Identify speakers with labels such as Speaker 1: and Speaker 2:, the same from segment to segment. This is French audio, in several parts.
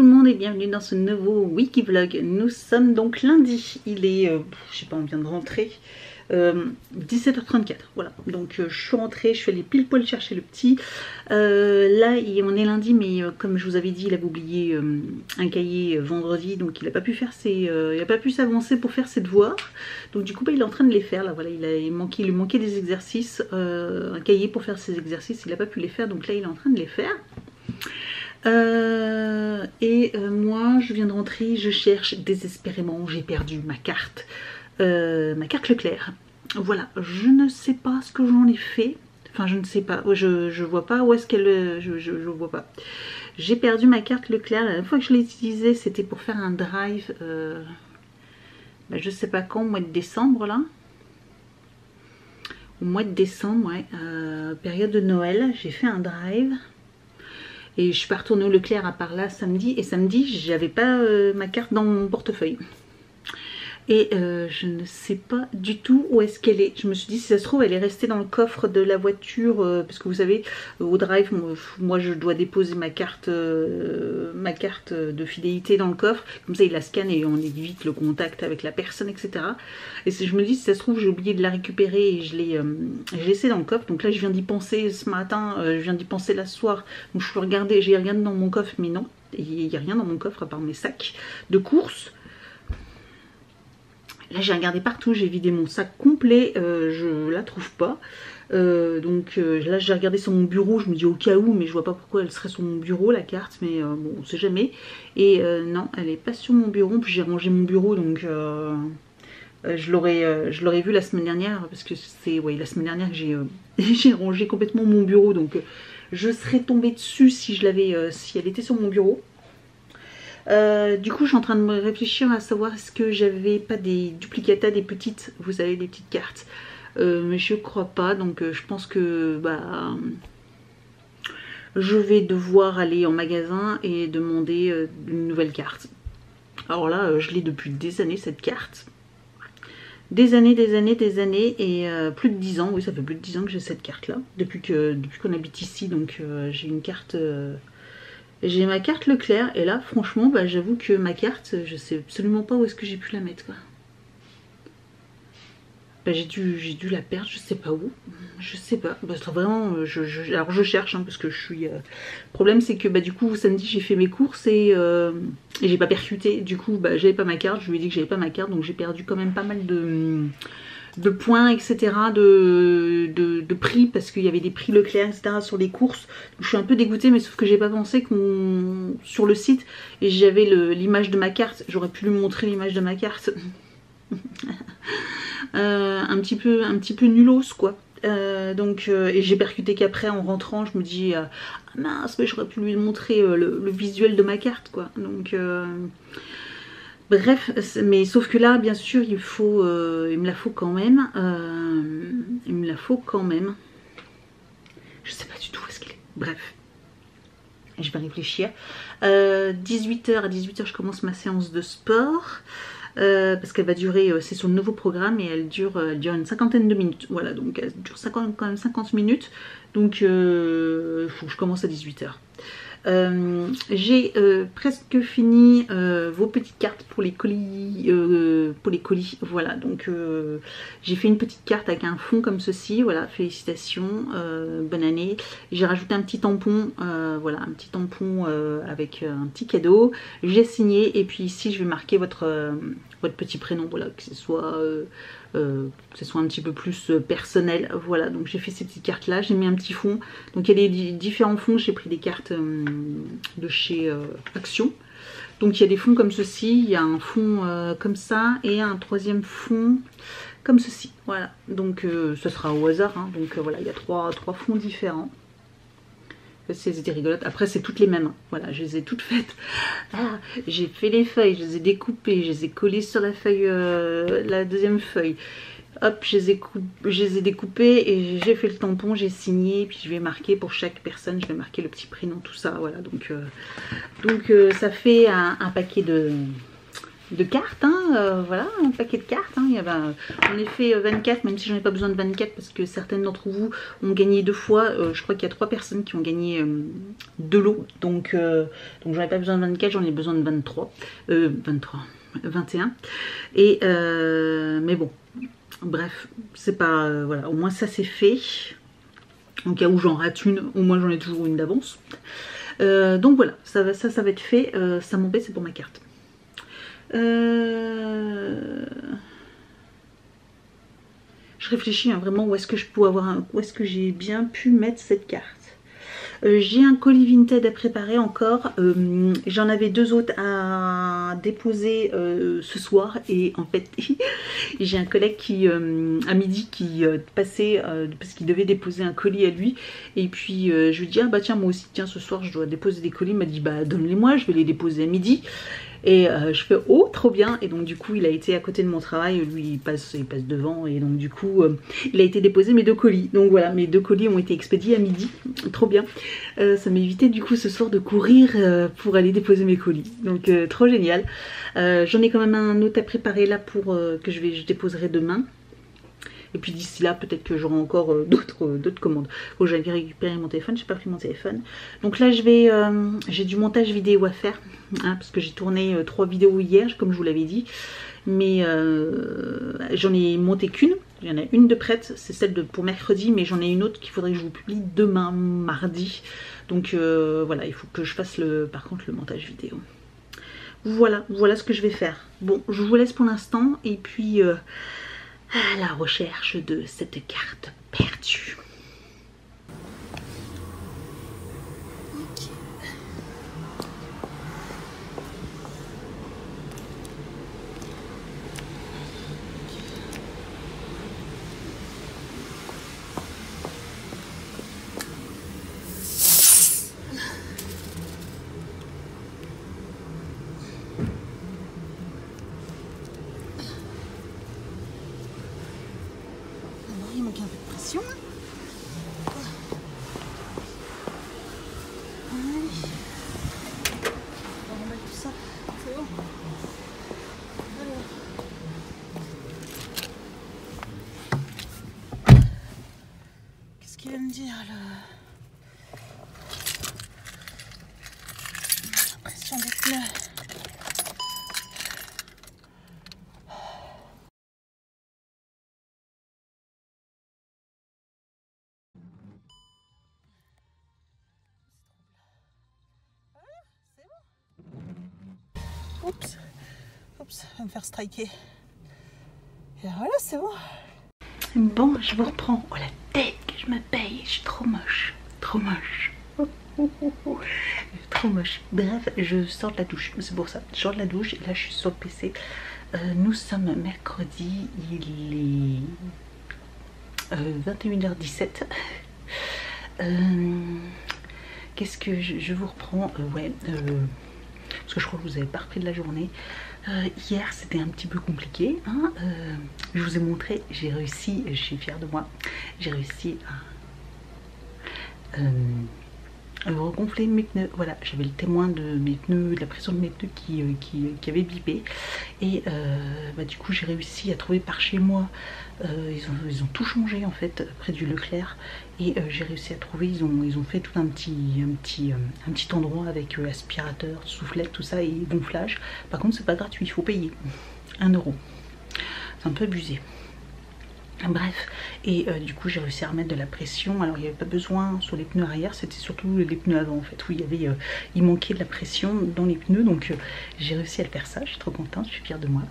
Speaker 1: tout le monde et bienvenue dans ce nouveau Wikivlog. Nous sommes donc lundi, il est, je sais pas, on vient de rentrer, 17h34, voilà. Donc je suis rentrée, je suis allée pile poil chercher le petit. Là on est lundi, mais comme je vous avais dit, il avait oublié un cahier vendredi, donc il n'a pas pu faire il a pas pu s'avancer pour faire ses devoirs. Donc du coup il est en train de les faire, là voilà, il lui manquait des exercices, un cahier pour faire ses exercices, il n'a pas pu les faire, donc là il est en train de les faire. Moi je viens de rentrer, je cherche désespérément, j'ai perdu ma carte Leclerc. Voilà, je ne sais pas ce que j'en ai fait, enfin je ne sais pas, je vois pas où est-ce qu'elle, je vois pas. J'ai perdu ma carte Leclerc, la dernière fois que je l'ai utilisée c'était pour faire un drive, je sais pas quand, au mois de décembre là. Au mois de décembre, ouais, période de Noël, j'ai fait un drive. Et je suis pas retournée au Leclerc à part là samedi. Et samedi, j'avais pas ma carte dans mon portefeuille. Et je ne sais pas du tout où est-ce qu'elle est. Je me suis dit, si ça se trouve, elle est restée dans le coffre de la voiture. Parce que vous savez, au drive, moi je dois déposer ma carte de fidélité dans le coffre. Comme ça, il la scanne et on évite le contact avec la personne, etc. Et je me dis, si ça se trouve, j'ai oublié de la récupérer et je l'ai laissée dans le coffre. Donc là, je viens d'y penser ce matin, je viens d'y penser là ce soir. Donc je peux regarder, j'ai regardé dans mon coffre, mais non, il n'y a rien dans mon coffre à part mes sacs de courses. Là j'ai regardé partout, j'ai vidé mon sac complet, je la trouve pas. Là j'ai regardé sur mon bureau, je me dis au cas où, mais je vois pas pourquoi elle serait sur mon bureau la carte, mais bon on sait jamais. Et non, elle est pas sur mon bureau, puis j'ai rangé mon bureau, donc je l'aurais vu la semaine dernière, parce que c'est la semaine dernière que j'ai rangé complètement mon bureau, donc je serais tombée dessus si si elle était sur mon bureau. Du coup je suis en train de me réfléchir à savoir est-ce que j'avais pas des duplicata, des petites, vous savez, des petites cartes, mais je crois pas, donc je pense que je vais devoir aller en magasin et demander une nouvelle carte. Alors là je l'ai depuis des années cette carte, des années et plus de 10 ans, oui ça fait plus de 10 ans que j'ai cette carte là, depuis qu'on habite ici, donc j'ai une carte... J'ai ma carte Leclerc et là franchement j'avoue que ma carte je sais absolument pas où est-ce que j'ai pu la mettre quoi. J'ai dû la perdre, je sais pas où, je sais pas, vraiment alors je cherche parce que je suis... Le problème c'est que du coup samedi j'ai fait mes courses et j'ai pas percuté, du coup j'avais pas ma carte, je lui ai dit que j'avais pas ma carte, donc j'ai perdu quand même pas mal de points, etc., de prix, parce qu'il y avait des prix Leclerc, etc. sur les courses. Donc, je suis un peu dégoûtée, mais sauf que j'ai pas pensé que sur le site, et j'avais l'image de ma carte, j'aurais pu lui montrer l'image de ma carte. Un petit peu nulos, quoi. Et j'ai percuté qu'après, en rentrant, je me dis, ah mince, mais j'aurais pu lui montrer le visuel de ma carte, quoi. Donc... Bref, mais sauf que là, bien sûr, il me la faut quand même. Il me la faut quand même. Je sais pas du tout où est-ce qu'elle est. Bref, je vais réfléchir. 18h, à 18h, je commence ma séance de sport. Parce qu'elle va durer, c'est sur le nouveau programme et elle dure une cinquantaine de minutes. Voilà, donc elle dure quand même 50 minutes. Donc, il faut que je commence à 18h. J'ai presque fini vos petites cartes pour les colis, voilà, donc j'ai fait une petite carte avec un fond comme ceci, voilà, félicitations, bonne année. J'ai rajouté un petit tampon, voilà, un petit tampon avec un petit cadeau, j'ai signé, et puis ici je vais marquer votre petit prénom, voilà, que ce soit un petit peu plus personnel. Voilà, donc j'ai fait ces petites cartes là, j'ai mis un petit fond, donc il y a des différents fonds, j'ai pris des cartes de chez Action, donc il y a des fonds comme ceci, il y a un fond comme ça et un troisième fond comme ceci, voilà, donc ce sera au hasard, hein. Donc voilà, il y a trois fonds différents. C'était rigolote. Après c'est toutes les mêmes, hein. Voilà, je les ai toutes faites. Ah, j'ai fait les feuilles, je les ai découpées, je les ai collées sur la feuille, la deuxième feuille. Hop, je les ai découpées et j'ai fait le tampon, j'ai signé, puis je vais marquer pour chaque personne, je vais marquer le petit prénom, tout ça, voilà. Donc ça fait un paquet de cartes, hein, voilà, un paquet de cartes. Hein. Il y avait en effet 24, même si j'en ai pas besoin de 24 parce que certaines d'entre vous ont gagné 2 fois. Je crois qu'il y a 3 personnes qui ont gagné 2 lots, donc j'en ai pas besoin de 24, j'en ai besoin de 23, 21. Et mais bon, bref, c'est pas voilà, au moins ça c'est fait. En cas où j'en rate une, au moins j'en ai toujours une d'avance. Donc voilà, ça va être fait. Ça m'embête, c'est pour ma carte. Je réfléchis hein, vraiment où est-ce que je peux avoir où est-ce que j'ai bien pu mettre cette carte. J'ai un colis Vinted à préparer encore. J'en avais 2 autres à déposer ce soir. Et en fait, j'ai un collègue qui, à midi, qui passait parce qu'il devait déposer un colis à lui. Et puis, je lui dis, ah bah tiens, moi aussi, tiens, ce soir, je dois déposer des colis. Il m'a dit, bah donne-les-moi, je vais les déposer à midi. Et je fais oh trop bien, et donc du coup il a été à côté de mon travail, lui il passe devant, et donc du coup il a été déposé mes 2 colis. Donc voilà, mes 2 colis ont été expédiés à midi, trop bien. Ça m'a évité du coup ce soir de courir pour aller déposer mes colis, donc trop génial. J'en ai quand même un autre à préparer là pour que je déposerai demain. Et puis d'ici là, peut-être que j'aurai encore d'autres commandes. Faut que j'aille récupérer mon téléphone, j'ai pas pris mon téléphone. Donc là, j'ai du montage vidéo à faire, hein, parce que j'ai tourné 3 vidéos hier, comme je vous l'avais dit. Mais j'en ai monté qu'une. Il y en a une de prête, c'est celle pour mercredi, mais j'en ai une autre qu'il faudrait que je vous publie demain, mardi. Donc voilà, il faut que je fasse par contre le montage vidéo. Voilà ce que je vais faire. Bon, je vous laisse pour l'instant, et puis à la recherche de cette carte perdue. Il manque un peu de pression. On va remettre tout ça. C'est bon. Alors. Qu'est-ce qu'il va me dire là? La pression des pneus. Oups, oups, va me faire striker. Et voilà, c'est bon. Bon, je vous reprends. Oh la tête que je me paye, je suis trop moche. Trop moche. Trop moche. Bref, je sors de la douche. C'est pour ça. Je sors de la douche et là je suis sur le PC. Nous sommes mercredi, il est 21h17. Qu'est-ce que je vous reprends? Ouais. Parce que je crois que vous n'avez pas repris de la journée. Hier c'était un petit peu compliqué, hein. Je vous ai montré, j'ai réussi, je suis fière de moi, j'ai réussi à regonfler mes pneus. Voilà, j'avais le témoin de mes pneus, de la pression de mes pneus qui avait bipé. Et bah, du coup j'ai réussi à trouver par chez moi, ils ont tout changé en fait près du Leclerc. Et j'ai réussi à trouver, ils ont fait tout un petit endroit avec aspirateur, soufflette, tout ça et gonflage. Par contre c'est pas gratuit, il faut payer 1 €. C'est un peu abusé. Bref, et du coup j'ai réussi à remettre de la pression. Alors il n'y avait pas besoin sur les pneus arrière, c'était surtout les pneus avant en fait, où il manquait de la pression dans les pneus. Donc j'ai réussi à le faire ça, je suis trop contente, je suis fière de moi.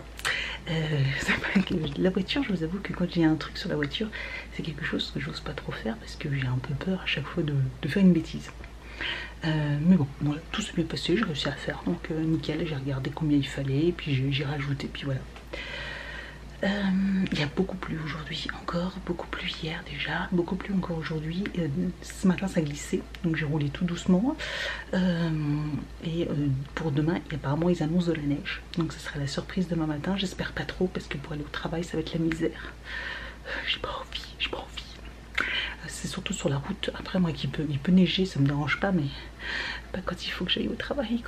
Speaker 1: La voiture, je vous avoue que quand j'ai un truc sur la voiture, c'est quelque chose que j'ose pas trop faire parce que j'ai un peu peur à chaque fois de faire une bêtise. Mais bon, voilà, tout s'est bien passé, j'ai réussi à faire, donc nickel. J'ai regardé combien il fallait et puis j'ai rajouté, puis voilà. Il y a beaucoup plu aujourd'hui, encore beaucoup plu hier déjà, beaucoup plu encore aujourd'hui. Ce matin ça glissait, donc j'ai roulé tout doucement. Et pour demain, apparemment ils annoncent de la neige, donc ce sera la surprise demain matin. J'espère pas trop parce que pour aller au travail ça va être la misère. J'ai pas envie, j'ai pas envie. C'est surtout sur la route. Après moi il peut neiger, ça me dérange pas, mais pas quand il faut que j'aille au travail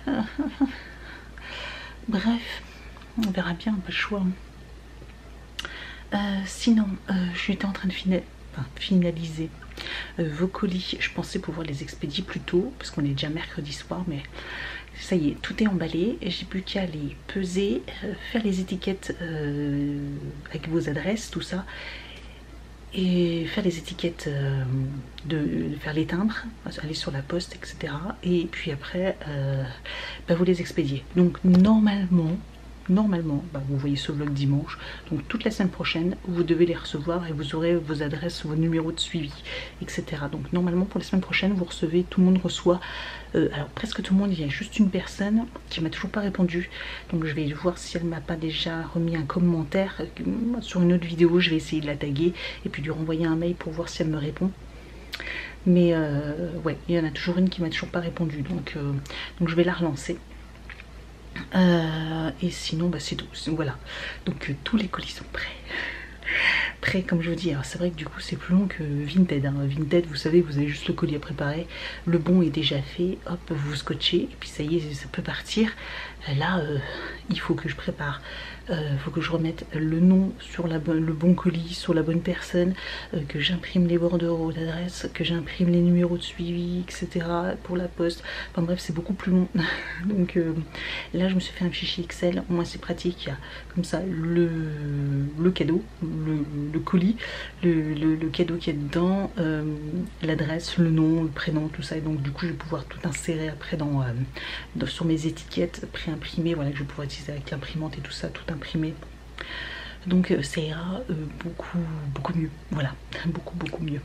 Speaker 1: quoi. Bref, on verra bien, pas le choix. Sinon, j'étais en train de finaliser vos colis. Je pensais pouvoir les expédier plus tôt parce qu'on est déjà mercredi soir, mais ça y est, tout est emballé. J'ai plus qu'à les peser, faire les étiquettes avec vos adresses, tout ça, et faire les étiquettes, de faire les timbres, aller sur la poste, etc. Et puis après, vous les expédier. Donc normalement, vous voyez ce vlog dimanche, donc toute la semaine prochaine vous devez les recevoir et vous aurez vos adresses, vos numéros de suivi, etc. Donc normalement pour la semaine prochaine vous recevez, tout le monde reçoit, alors presque tout le monde, il y a juste une personne qui m'a toujours pas répondu, donc je vais voir si elle m'a pas déjà remis un commentaire sur une autre vidéo. Je vais essayer de la taguer et puis lui renvoyer un mail pour voir si elle me répond. Mais ouais, il y en a toujours une qui m'a toujours pas répondu, donc je vais la relancer. Et sinon c'est tout, voilà, donc tous les colis sont prêts, comme je vous dis. Alors c'est vrai que du coup c'est plus long que Vinted, hein. Vinted, vous savez, vous avez juste le colis à préparer, le bon est déjà fait, hop, vous scotchez et puis ça y est, ça peut partir. Là il faut que je prépare, faut que je remette le nom sur le bon colis, sur la bonne personne, que j'imprime les bordereaux d'adresse, que j'imprime les numéros de suivi, etc. pour la poste. Enfin bref, c'est beaucoup plus long. Donc là je me suis fait un fichier Excel, au moins c'est pratique. Il y a comme ça le cadeau, le colis, le cadeau qui est dedans, l'adresse, le nom, le prénom, tout ça. Et donc du coup je vais pouvoir tout insérer après sur mes étiquettes pré-imprimées, voilà, que je vais pouvoir utiliser avec l'imprimante et tout ça, tout imprimé. Donc ça ira beaucoup mieux, voilà, beaucoup mieux.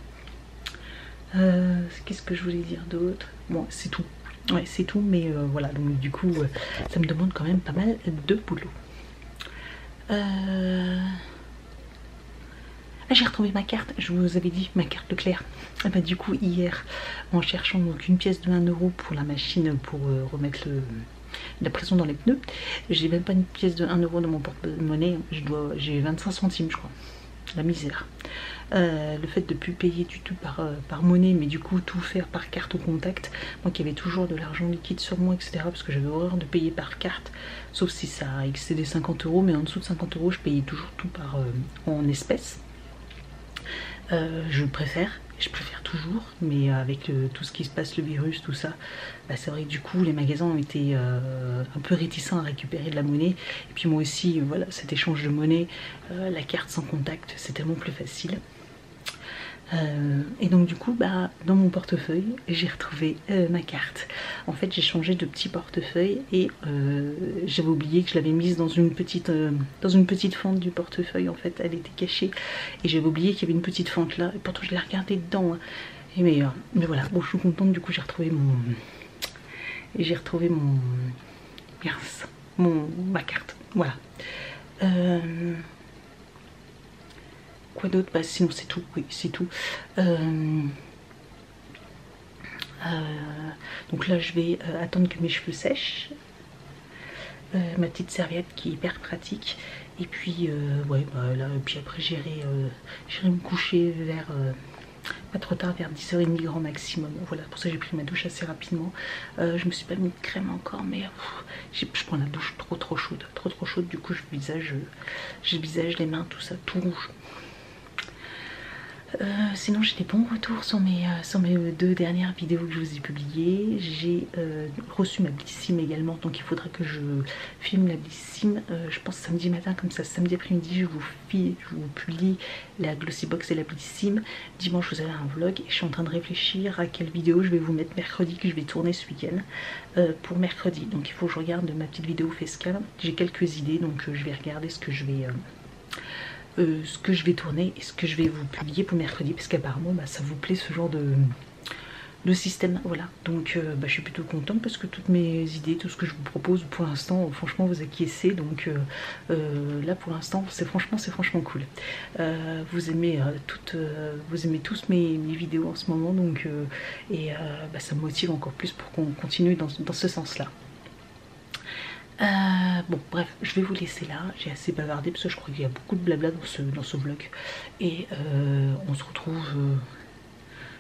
Speaker 1: Qu'est-ce que je voulais dire d'autre? Bon, c'est tout. Ouais, c'est tout, mais voilà, donc du coup ça me demande quand même pas mal de boulot. J'ai retrouvé ma carte, je vous avais dit, ma carte Leclerc. Et bah, du coup hier, en cherchant donc une pièce de 1 € pour la machine pour remettre la pression dans les pneus, j'ai même pas une pièce de 1 € dans mon porte-monnaie, j'ai 25 centimes je crois. La misère. Le fait de ne plus payer du tout par monnaie, mais du coup tout faire par carte au contact, moi qui avais toujours de l'argent liquide sur moi, etc., parce que j'avais horreur de payer par carte, sauf si ça excédait 50 €, mais en dessous de 50 € je payais toujours tout en espèces. Je préfère toujours, mais avec tout ce qui se passe, le virus, tout ça, c'est vrai que du coup les magasins ont été un peu réticents à récupérer de la monnaie. Et puis moi aussi, voilà, cet échange de monnaie, la carte sans contact, c'est tellement plus facile. Et donc du coup dans mon portefeuille j'ai retrouvé ma carte. En fait j'ai changé de petit portefeuille et j'avais oublié que je l'avais mise dans une petite fente du portefeuille. En fait elle était cachée et j'avais oublié qu'il y avait une petite fente là, et pourtant je l'ai regardée dedans, hein. Et mais voilà, bon, je suis contente, du coup j'ai retrouvé ma carte, voilà. Quoi d'autre? Sinon c'est tout, oui c'est tout. Donc là je vais attendre que mes cheveux sèchent. Ma petite serviette qui est hyper pratique. Et puis ouais, là, puis après j'irai me coucher vers pas trop tard, vers 10h30 grand maximum. Voilà, pour ça j'ai pris ma douche assez rapidement. Je me suis pas mis de crème encore, mais je prends la douche trop chaude, trop chaude. Du coup j'ai le visage, les mains, tout ça, tout rouge. Sinon j'ai des bons retours sur mes 2 dernières vidéos que je vous ai publiées. J'ai reçu ma Blissim également, donc il faudra que je filme la Blissim, je pense samedi matin, comme ça samedi après-midi je vous publie la Glossybox et la Blissim. Dimanche vous avez un vlog et je suis en train de réfléchir à quelle vidéo je vais vous mettre mercredi, que je vais tourner ce week-end pour mercredi. Donc il faut que je regarde ma petite vidéo Fescal, j'ai quelques idées, donc je vais regarder ce que je vais tourner et ce que je vais vous publier pour mercredi, parce qu'apparemment ça vous plaît ce genre de système, voilà. Donc je suis plutôt contente parce que toutes mes idées, tout ce que je vous propose pour l'instant, franchement vous acquiescez. Donc là pour l'instant c'est franchement cool. Vous aimez tous mes vidéos en ce moment, donc ça me motive encore plus pour qu'on continue dans ce sens là. Bon bref, je vais vous laisser là, j'ai assez bavardé parce que je crois qu'il y a beaucoup de blabla dans ce vlog. Et on se retrouve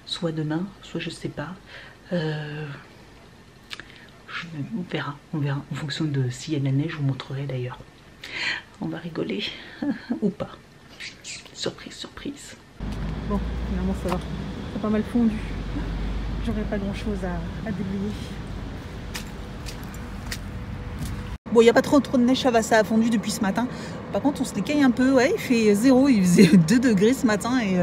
Speaker 1: soit demain, soit je sais pas. Je On verra. En fonction de s'il y a de la neige, je vous montrerai d'ailleurs. On va rigoler ou pas. Surprise, surprise. Bon, finalement ça va. C'est pas mal fondu. J'aurais pas grand chose à déblayer. Bon, il n'y a pas trop de neige, ça a fondu depuis ce matin. Par contre, on se décaille un peu. Ouais, il fait 0, il faisait 2 degrés ce matin. Et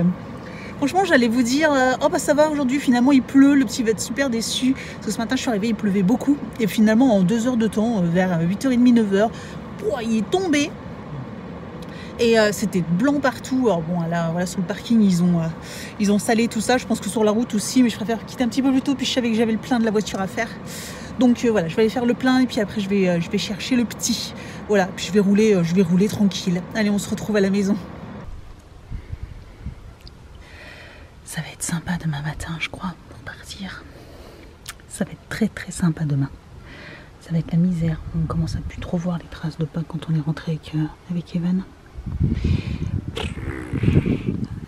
Speaker 1: franchement, j'allais vous dire, oh bah ça va aujourd'hui. Finalement, il pleut. Le petit va être super déçu. Parce que ce matin, je suis arrivée, il pleuvait beaucoup. Et finalement, en 2 heures de temps, vers 8h30, 9h, il est tombé. Et c'était blanc partout. Alors bon, là, voilà, sur le parking, ils ont salé tout ça. Je pense que sur la route aussi, mais je préfère quitter un petit peu plus tôt. Puis je savais que j'avais le plein de la voiture à faire. Donc voilà, je vais aller faire le plein et puis après je vais chercher le petit. Voilà, puis je vais rouler tranquille. Allez, on se retrouve à la maison. Ça va être sympa demain matin, je crois, pour partir. Ça va être très très sympa demain. Ça va être la misère. On commence à plus trop voir les traces de pas quand on est rentré avec Evan.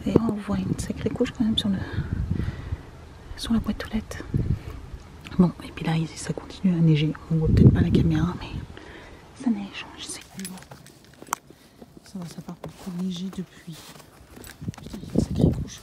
Speaker 1: Et on voit une sacrée couche quand même sur la boîte aux lettres. Bon, et puis là, ça continue à neiger. On voit peut-être pas la caméra, mais ça neige, je sais. Ça va, ça part pour neiger depuis. Putain, il y a une sacrée couche.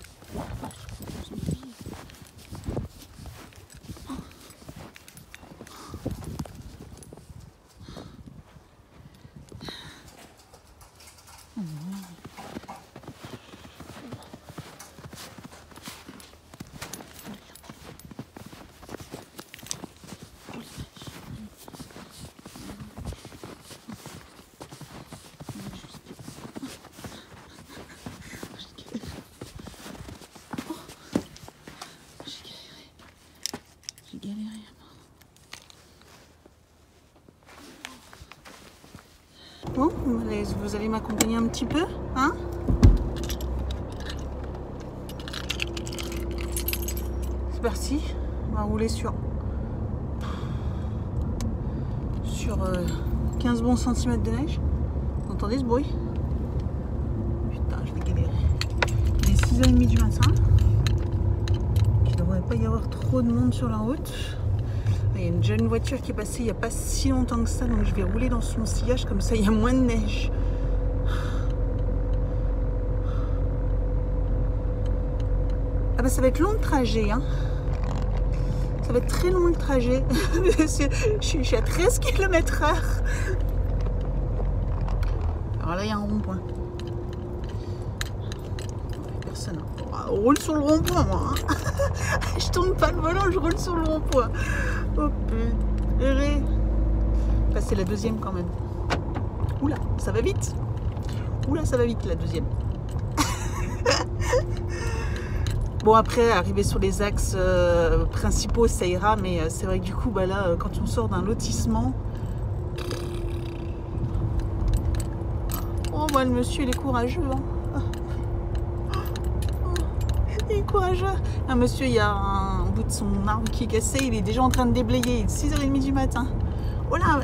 Speaker 1: Bon, vous allez m'accompagner un petit peu, hein? C'est parti, on va rouler sur 15 bons centimètres de neige. Vous entendez ce bruit? Putain, je vais galérer. Il est 6h30 du matin. Il ne devrait pas y avoir trop de monde sur la route. Il y a une jeune voiture qui est passée il n'y a pas si longtemps que ça, donc je vais rouler dans son sillage, comme ça il y a moins de neige. Ah bah ça va être long le trajet, hein. Ça va être très long le trajet. je suis à 13 km/h. Alors là il y a un rond-point. Personne. On roule sur le rond-point moi. Hein. Je tourne pas le volant, je roule sur le rond-point. Oh purée. Bah, c'est la deuxième quand même. Oula, ça va vite. Oula, ça va vite la deuxième. Bon après, arriver sur les axes principaux, ça ira. Mais c'est vrai que du coup, bah, là, quand on sort d'un lotissement... Oh bah le monsieur, il est courageux. Hein. Il est courageux. Un monsieur, il y a un bout de son arbre qui est cassé, il est déjà en train de déblayer. Il est 6h30 du matin. Oh là!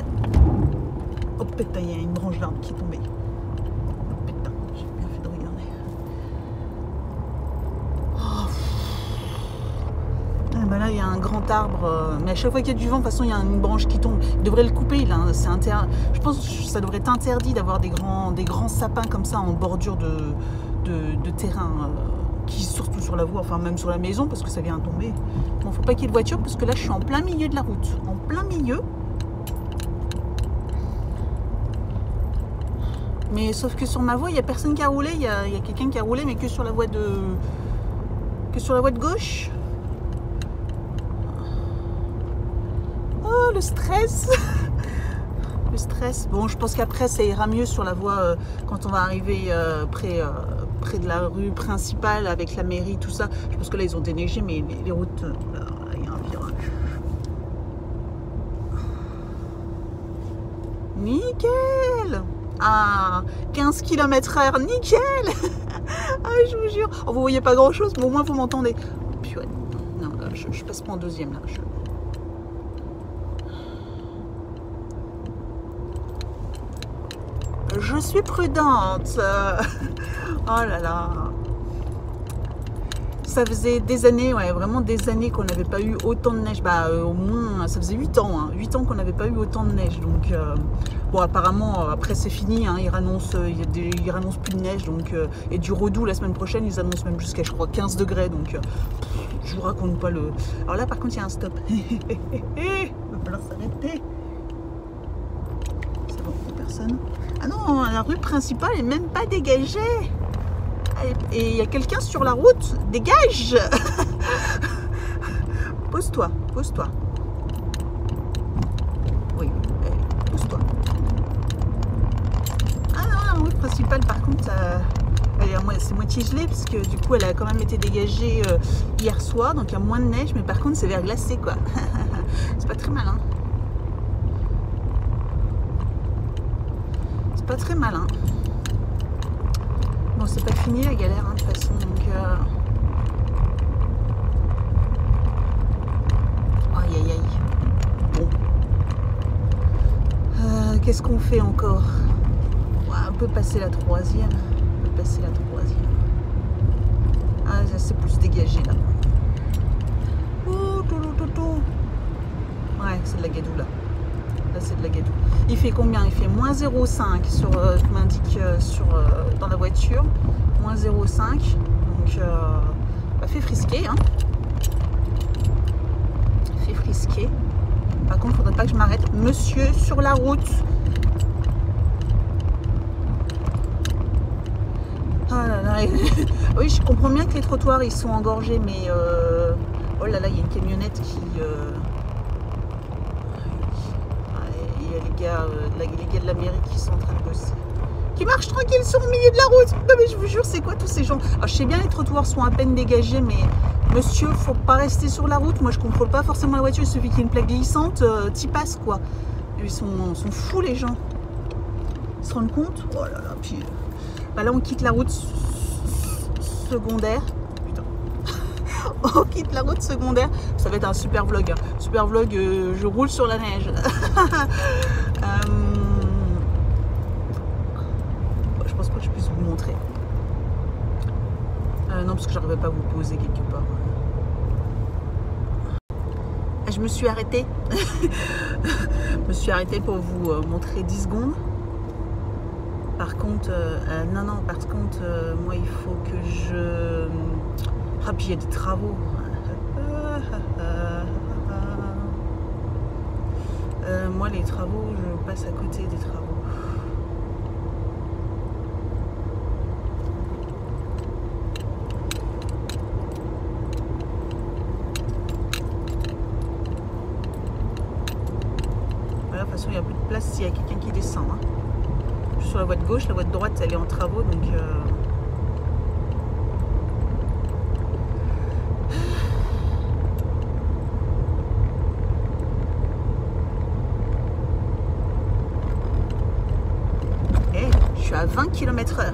Speaker 1: Oh putain, il y a une branche d'arbre qui est tombée. Oh putain, j'ai bien fait de regarder. Oh. Ah bah là, il y a un grand arbre. Mais à chaque fois qu'il y a du vent, de toute façon, il y a une branche qui tombe. Il devrait le couper. Je pense que ça devrait être interdit d'avoir des grands sapins comme ça en bordure de terrain. Surtout sur la voie, enfin même sur la maison parce que ça vient tomber. Bon, faut pas qu'il y ait de voiture parce que là je suis en plein milieu de la route. En plein milieu. Mais sauf que sur ma voie, il n'y a personne qui a roulé. Il y a quelqu'un qui a roulé, mais que sur la voie de gauche. Oh, le stress. Le stress. Bon, je pense qu'après ça ira mieux sur la voie quand on va arriver près de la rue principale avec la mairie, tout ça. Je pense que là ils ont déneigé, mais les routes, là, il y a un virage. Nickel! Ah, 15 km/h, nickel! Ah, je vous jure. Oh, vous voyez pas grand chose, mais au moins vous m'entendez. Puis ouais, non, là, je passe pas en deuxième là. Je suis prudente. Oh là là.
Speaker 2: Ça faisait des années, ouais, vraiment des années qu'on n'avait pas eu autant de neige. Bah, au moins, ça faisait 8 ans, hein, 8 ans qu'on n'avait pas eu autant de neige. Donc, bon, apparemment, après c'est fini, hein, ils annoncent plus de neige. Donc, et du redoux la semaine prochaine, ils annoncent même jusqu'à, je crois, 15 degrés. Donc, je vous raconte pas le... Alors là, par contre, il y a un stop. Il va falloir s'arrêter. C'est bon, personne. Ah non, la rue principale est même pas dégagée. Et il y a quelqu'un sur la route. Dégage. Pose-toi, pose-toi. Oui, pose-toi. Ah non, la route principale, par contre, c'est moitié gelé, parce que du coup, elle a quand même été dégagée hier soir. Donc, il y a moins de neige, mais par contre, c'est verglacé, quoi. C'est pas très malin. C'est pas très malin. Bon, c'est pas fini la galère, hein, de toute façon, donc... Aïe, aïe, aïe. Bon. Qu'est-ce qu'on fait encore? On peut passer la troisième. On peut passer la troisième. Ah, ça c'est plus dégagé, là. Oh, ouais, c'est de la gadoue, là. Là, c'est de la gadoue. Il fait combien? Il fait moins 0,5 sur, m'indique dans la voiture. Moins 0,5. Donc, bah, fait frisquer. Hein. Fait frisquer. Par contre, il ne faudrait pas que je m'arrête. Monsieur, sur la route. Ah là là. Oui, je comprends bien que les trottoirs, ils sont engorgés, mais... oh là là, il y a une camionnette qui... les gars de la mairie qui sont en train de bosser, qui marchent tranquille sur le milieu de la route. Non mais je vous jure, c'est quoi tous ces gens? Alors, je sais bien, les trottoirs sont à peine dégagés, mais monsieur, faut pas rester sur la route. Moi, je contrôle pas forcément la voiture. Il suffit qu'il y ait une plaque glissante, t'y passes, quoi. Ils sont fous, les gens. Ils se rendent compte? Oh là là, puis... Bah là, on quitte la route secondaire. On quitte la route secondaire. Ça va être un super vlog. Hein. Super vlog, je roule sur la neige. Je pense pas que je puisse vous montrer. Non, parce que j'arrivais pas à vous poser quelque part. Je me suis arrêtée. Je me suis arrêtée pour vous montrer 10 secondes. Par contre, par contre, moi, il faut que je... Ah, puis il y a des travaux. Moi, les travaux, je passe à côté des travaux. Voilà, de toute façon, il n'y a plus de place s'il y a quelqu'un qui descend. Hein. Je suis sur la voie de gauche, la voie de droite, elle est en travaux, donc... à 20 km/h.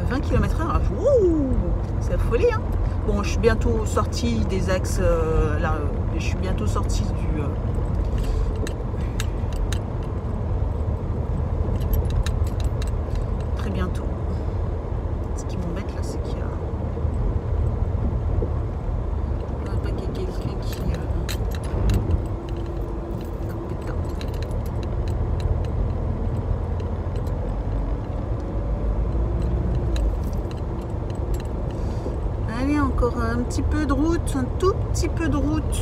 Speaker 2: 20 km/h, c'est la folie. Hein. Bon, je suis bientôt sortie des axes. Là, je suis bientôt sortie du. Très bientôt. Ce qui m'embête là, c'est qu'il y a. Il n'y a pas quelqu'un qui. Allez, encore un petit peu de route, un tout petit peu de route.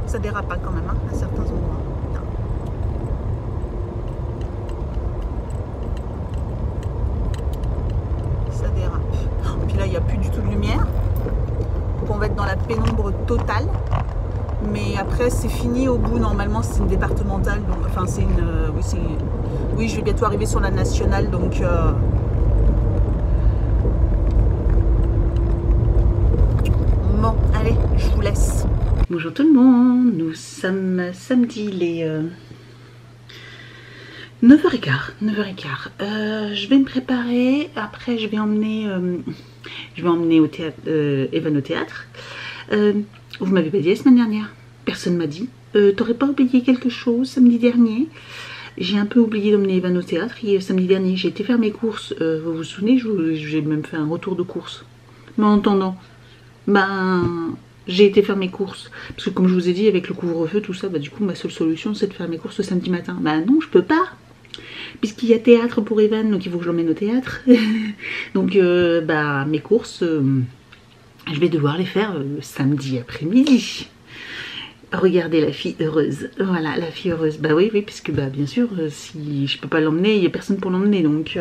Speaker 2: Ça dérape pas quand même, hein, à certains endroits. Putain. Ça dérape. Puis là, il n'y a plus du tout de lumière. Donc on va être dans la pénombre totale. Mais après, c'est fini au bout. Normalement, c'est une départementale. Donc, enfin, c'est une... Oui, je vais bientôt arriver sur la nationale. Donc... Bon, allez, je vous laisse.
Speaker 1: Bonjour tout le monde, nous sommes samedi les 9h15. Je vais me préparer, après je vais emmener au théâtre, Evan au théâtre. Vous m'avez pas dit la semaine dernière, personne m'a dit. T'aurais pas oublié quelque chose samedi dernier? J'ai un peu oublié d'emmener Evan au théâtre samedi dernier. J'ai été faire mes courses. Vous vous souvenez, j'ai même fait un retour de courses. Mais en attendant, ben, j'ai été faire mes courses. Parce que comme je vous ai dit, avec le couvre-feu, tout ça, bah, du coup, ma seule solution, c'est de faire mes courses le samedi matin. Bah non, je peux pas. Puisqu'il y a théâtre pour Evan, donc il faut que je l'emmène au théâtre. Donc, bah, mes courses, je vais devoir les faire le samedi après-midi. Regardez la fille heureuse. Voilà, la fille heureuse. Bah oui, puisque bah bien sûr, si je peux pas l'emmener, il n'y a personne pour l'emmener. Donc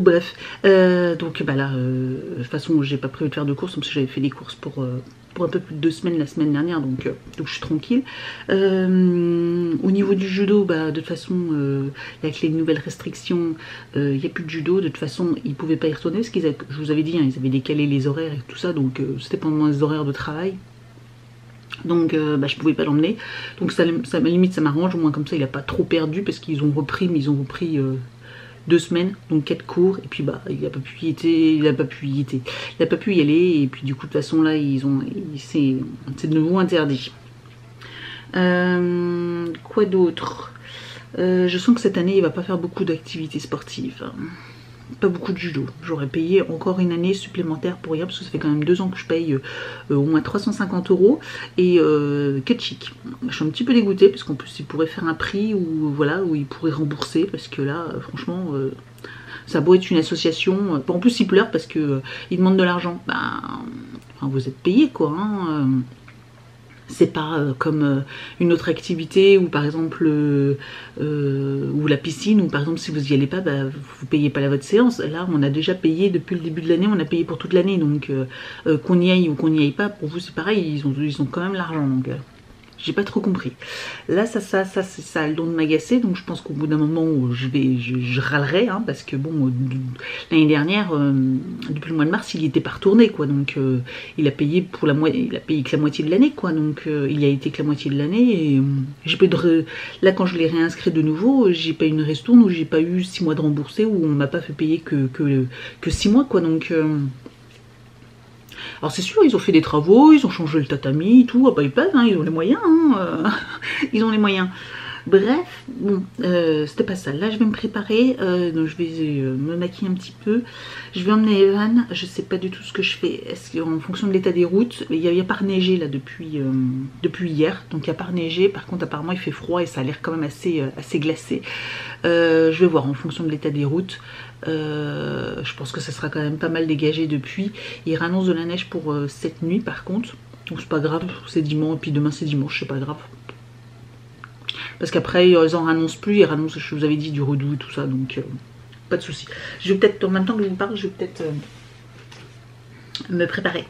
Speaker 1: bref. Donc bah là, de toute façon, j'ai pas prévu de faire de courses, parce que j'avais fait des courses pour un peu plus de 2 semaines la semaine dernière, donc je suis tranquille. Au niveau du judo, bah de toute façon, avec les nouvelles restrictions, il n'y a plus de judo. De toute façon, ils ne pouvaient pas y retourner, parce je vous avais dit, hein, ils avaient décalé les horaires et tout ça, donc c'était pendant les horaires de travail. Donc bah, je pouvais pas l'emmener, donc ça limite ça m'arrange, au moins comme ça il a pas trop perdu, parce qu'ils ont repris, mais ils ont repris 2 semaines, donc 4 cours, et puis bah il a pas pu y aller, et puis du coup de toute façon là c'est de nouveau interdit. Quoi d'autre? Je sens que cette année il va pas faire beaucoup d'activités sportives. Pas beaucoup de judo. J'aurais payé encore une année supplémentaire pour rien, parce que ça fait quand même 2 ans que je paye au moins 350 € et que chic. Je suis un petit peu dégoûtée, parce qu'en plus il pourrait faire un prix où voilà, où il pourrait rembourser, parce que là franchement ça a beau être une association, en plus il pleure parce que il demande de l'argent. Ben enfin, vous êtes payé quoi, hein, c'est pas comme une autre activité, ou par exemple ou la piscine, ou par exemple si vous y allez pas, bah, vous payez pas votre séance. Là on a déjà payé depuis le début de l'année, on a payé pour toute l'année, donc qu'on y aille ou qu'on n'y aille pas, pour vous c'est pareil, ils ont quand même l'argent, donc j'ai pas trop compris. Là ça a le don de m'agacer, donc je pense qu'au bout d'un moment je râlerai, hein, parce que bon, l'année dernière, depuis le mois de mars, il y était pas retourné quoi, donc il a payé pour il a payé que la moitié de l'année quoi, donc il y a été que la moitié de l'année, et j'ai pas eu de là quand je l'ai réinscrit de nouveau, j'ai pas eu une ristourne, où j'ai pas eu 6 mois de remboursé, où on m'a pas fait payer que 6 mois quoi, donc alors c'est sûr, ils ont fait des travaux, ils ont changé le tatami, tout, ah bah ils peuvent, hein, ils ont les moyens, hein, ils ont les moyens. Bref, bon, c'était pas ça. Là je vais me préparer, donc je vais me maquiller un petit peu. Je vais emmener Evan, je sais pas du tout ce que je fais, en fonction de l'état des routes. Il y a pas neigé là depuis hier, donc il n'y a pas neigé. Par contre apparemment il fait froid et ça a l'air quand même assez glacé. Je vais voir en fonction de l'état des routes. Je pense que ça sera quand même pas mal dégagé depuis. Il annonce de la neige pour cette nuit par contre, donc c'est pas grave, c'est dimanche, et puis demain c'est dimanche, c'est pas grave. Parce qu'après ils en annoncent plus, ils annoncent, je vous avais dit, du redoux et tout ça, donc pas de souci. Je vais peut-être, en même temps que je vous parle, je vais peut-être me préparer.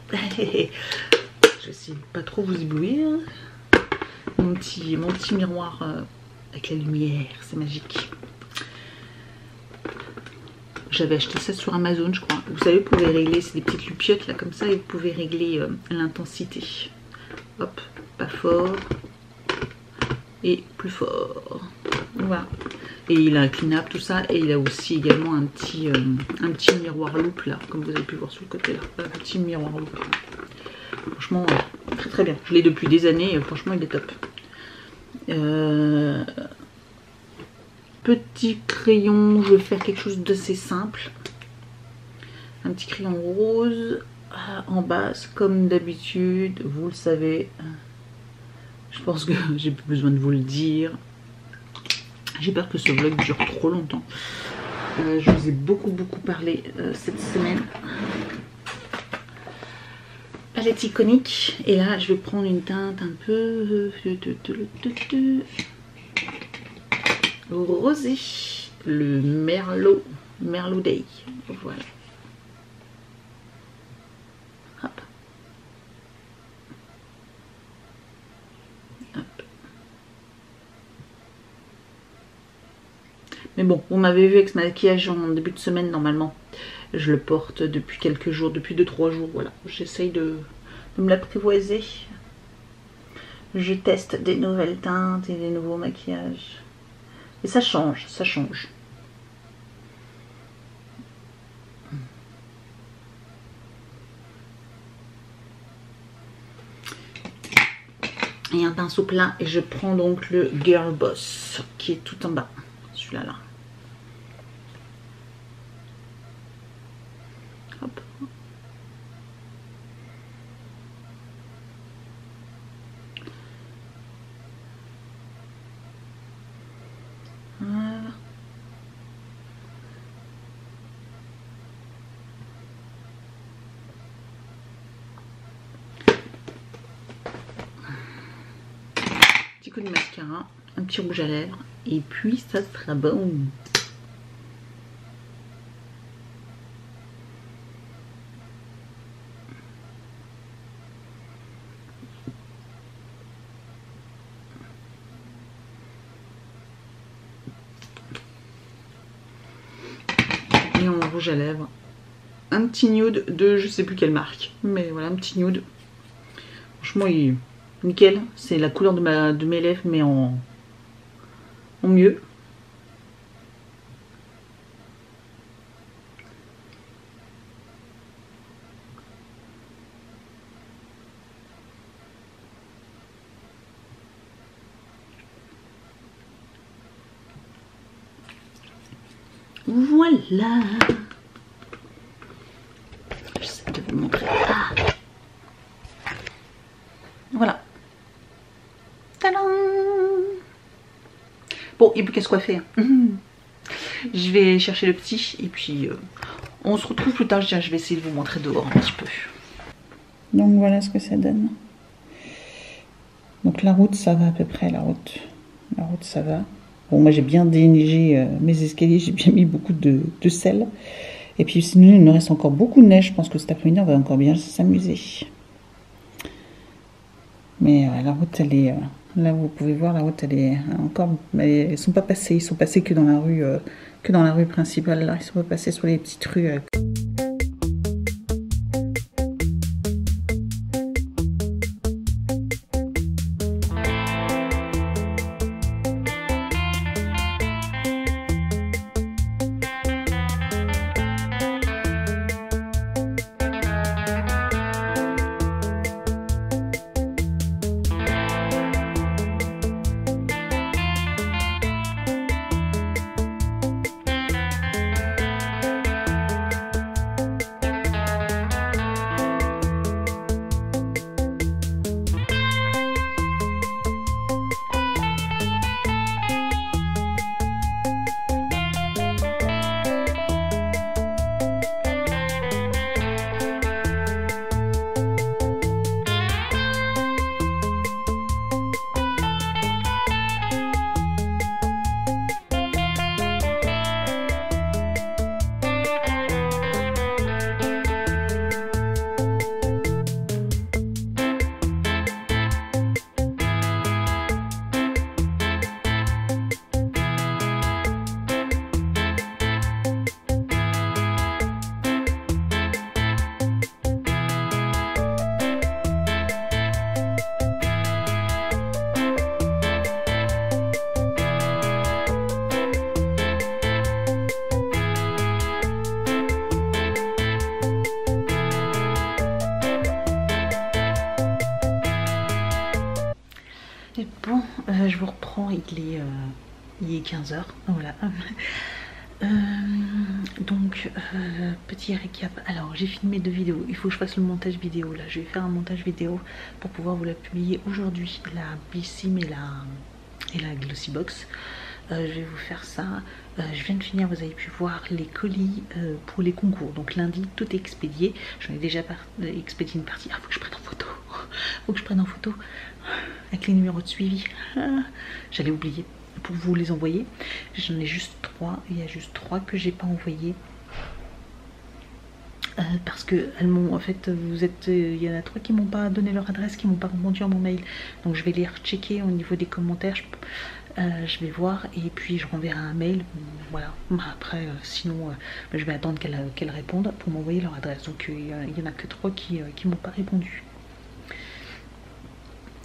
Speaker 1: Je sais pas trop vous éblouir. Mon petit miroir avec la lumière, c'est magique. J'avais acheté ça sur Amazon, je crois. Vous savez, vous pouvez régler, c'est des petites lupiottes là comme ça, et vous pouvez régler l'intensité. Hop, pas fort et plus fort. Voilà. Et il a un clean-up, tout ça, et il a aussi également un petit miroir loupe là, comme vous avez pu voir sur le côté là. Un petit miroir loupe. Franchement, très très bien. Je l'ai depuis des années, et franchement il est top. Petit crayon, je vais faire quelque chose d'assez simple. Un petit crayon rose en base, comme d'habitude, vous le savez. Je pense que j'ai plus besoin de vous le dire. J'ai peur que ce vlog dure trop longtemps. Je vous ai beaucoup parlé cette semaine. Palette iconique. Et là, je vais prendre une teinte un peu rosé, le Merlot Day, voilà. Hop. Hop. Mais bon, vous m'avez vu avec ce maquillage en début de semaine, normalement. Je le porte depuis quelques jours, depuis 2-3 jours, voilà. J'essaye de me l'apprivoiser. Je teste des nouvelles teintes et des nouveaux maquillages. Et ça change, ça change. Et un pinceau plat, et je prends donc le Girl Boss qui est tout en bas. celui-là là. Hop. Voilà. Petit coup de mascara, un petit rouge à lèvres et puis ça sera bon. Et en rouge à lèvres, un petit nude de je sais plus quelle marque, mais voilà, un petit nude. Franchement, il est nickel. C'est la couleur de mes lèvres, mais en mieux. Voilà. J'essaie de vous montrer. Ah. Voilà. Tadam. Bon, il n'y a plus qu'à se coiffer. Je vais chercher le petit et puis on se retrouve plus tard. Je vais essayer de vous montrer dehors un petit peu. Donc voilà ce que ça donne. Donc la route, ça va à peu près. La route ça va. Bon, moi j'ai bien déneigé mes escaliers, j'ai bien mis beaucoup de sel. Et puis sinon il nous reste encore beaucoup de neige. Je pense que cet après-midi on va encore bien s'amuser. Mais la route elle est... là vous pouvez voir, la route elle est encore... Mais ils sont pas passés, ils sont passés que dans la rue principale. Là, ils sont pas passés sur les petites rues. Et bon, je vous reprends, il est 15h, voilà. Donc, petit récap. Alors, j'ai filmé 2 vidéos. Il faut que je fasse le montage vidéo. Là, je vais faire un montage vidéo pour pouvoir vous la publier aujourd'hui. La Blissim et la Glossy Box. Je vais vous faire ça. Je viens de finir, vous avez pu voir les colis pour les concours. Donc lundi, tout est expédié. J'en ai déjà expédié une partie. Ah, faut que je prenne en photo. Faut que je prenne en photo avec les numéros de suivi. J'allais oublier pour vous les envoyer. J'en ai juste 3. Il y a juste 3 que j'ai pas envoyé. Parce que elles m'ont, en fait, il y en a 3 qui m'ont pas donné leur adresse, qui m'ont pas répondu à mon mail. Donc je vais les rechecker au niveau des commentaires. Je vais voir et puis je renverrai un mail. Voilà. Après, sinon, je vais attendre qu'elles répondent pour m'envoyer leur adresse. Donc il y en a que 3 qui m'ont pas répondu.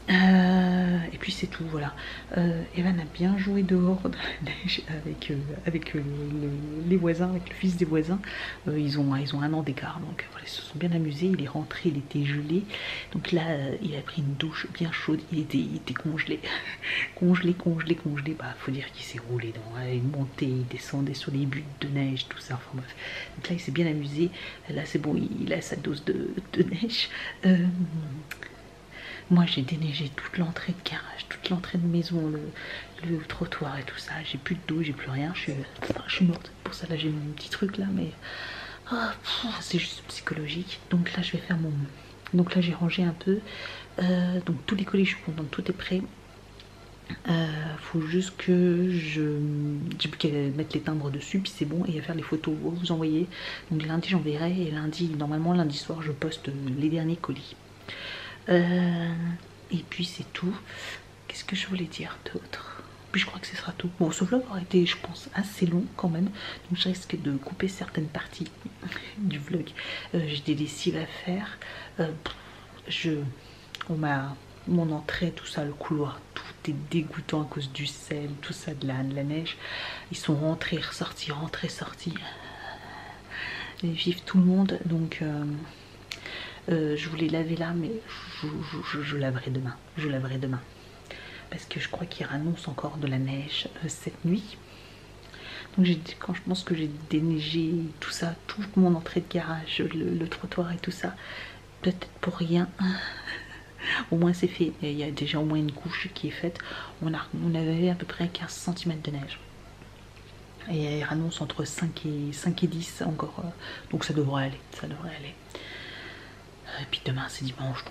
Speaker 1: Et puis c'est tout, voilà. Evan a bien joué dehors dans la neige avec les voisins, avec le fils des voisins. Ils ont 1 an d'écart, donc voilà, ils se sont bien amusés. Il est rentré, il était gelé. Donc là, il a pris une douche bien chaude. Il était congelé. congelé. Bah, faut dire qu'il s'est roulé dans. Il montait, il descendait sur les buttes de neige, tout ça. Enfin bref. Donc là, il s'est bien amusé. Là, c'est bon, il a sa dose de neige. Moi j'ai déneigé toute l'entrée de garage, toute l'entrée de maison, le trottoir et tout ça. J'ai plus de dos, j'ai plus rien, je suis morte. Pour ça là j'ai mon petit truc là, mais c'est juste psychologique. Donc là je vais faire mon... Donc là j'ai rangé un peu. Donc tous les colis je suis contente, tout est prêt. Faut juste que j'ai plus qu'à mettre les timbres dessus, puis c'est bon, et à faire les photos, vous envoyez. Donc lundi j'enverrai, et normalement lundi soir je poste les derniers colis. Et puis c'est tout. Qu'est-ce que je voulais dire d'autre? Puis je crois que ce sera tout. Bon, ce vlog aura été, je pense, assez long quand même, donc je risque de couper certaines parties du vlog. J'ai des lessives à faire. Mon entrée, tout ça, le couloir, tout est dégoûtant à cause du sel, tout ça, de la neige. Ils sont rentrés, ressortis, rentrés, sortis. Ils vivent tout le monde, donc je voulais laver là, mais je laverai demain. Je laverai demain. Parce que je crois qu'il annonce encore de la neige cette nuit. Donc quand je pense que j'ai déneigé tout ça, toute mon entrée de garage, le trottoir et tout ça, peut-être pour rien. Au moins c'est fait. Il y a déjà au moins une couche qui est faite. On avait à peu près 15 cm de neige. Et elle annonce entre 5 et 10 encore. Donc ça devrait aller. Ça devrait aller. Et puis demain c'est dimanche,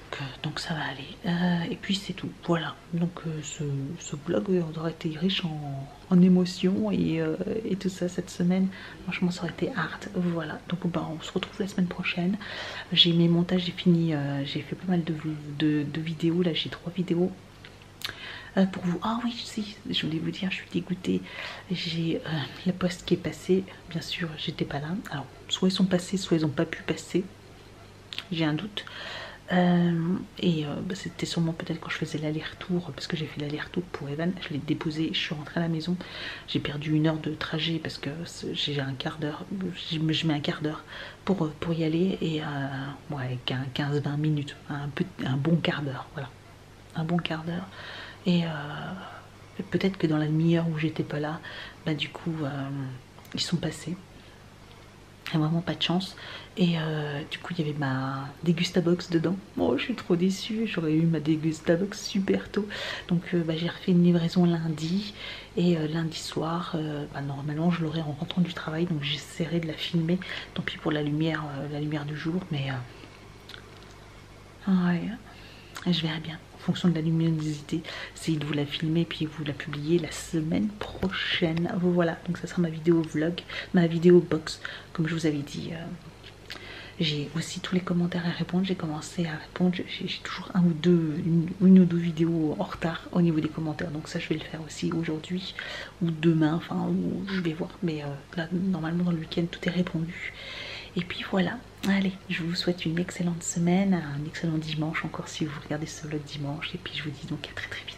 Speaker 1: donc ça va aller. Et puis c'est tout, voilà. Donc ce vlog aurait été riche en émotions et tout ça cette semaine. Franchement ça aurait été hard, voilà. Donc bah, on se retrouve la semaine prochaine. J'ai mes montages, j'ai fini, j'ai fait pas mal de vidéos. Là j'ai 3 vidéos pour vous. Ah oui, si, je voulais vous dire, je suis dégoûtée. J'ai la poste qui est passée, bien sûr j'étais pas là. Alors soit ils sont passés, soit ils n'ont pas pu passer. J'ai un doute. Bah, c'était sûrement peut-être quand je faisais l'aller-retour, parce que j'ai fait l'aller-retour pour Evan. Je l'ai déposé, je suis rentrée à la maison. J'ai perdu 1 heure de trajet parce que j'ai un quart d'heure. Je mets un quart d'heure pour y aller, et ouais, 15-20 minutes, un bon quart d'heure, voilà, un bon quart d'heure. Et peut-être que dans la demi-heure où j'étais pas là, bah du coup ils sont passés. Vraiment pas de chance. Et du coup il y avait ma Dégustabox dedans. Oh, je suis trop déçue, j'aurais eu ma Dégustabox super tôt. Donc bah, j'ai refait une livraison lundi. Et lundi soir, bah, normalement je l'aurai en rentrant du travail. Donc j'essaierai de la filmer. Tant pis pour la lumière du jour. Mais ouais, je verrai bien. En fonction de la luminosité, essayez de vous la filmer puis vous la publier la semaine prochaine. Voilà, donc ça sera ma vidéo vlog, ma vidéo box, comme je vous avais dit. J'ai aussi tous les commentaires à répondre. J'ai commencé à répondre. J'ai toujours une ou deux vidéos en retard au niveau des commentaires. Donc ça, je vais le faire aussi aujourd'hui ou demain. Enfin, je vais voir. Mais là, normalement, dans le week-end, tout est répondu. Et puis voilà. Allez, je vous souhaite une excellente semaine, un excellent dimanche encore si vous regardez ce vlog dimanche. Et puis je vous dis donc à très très vite.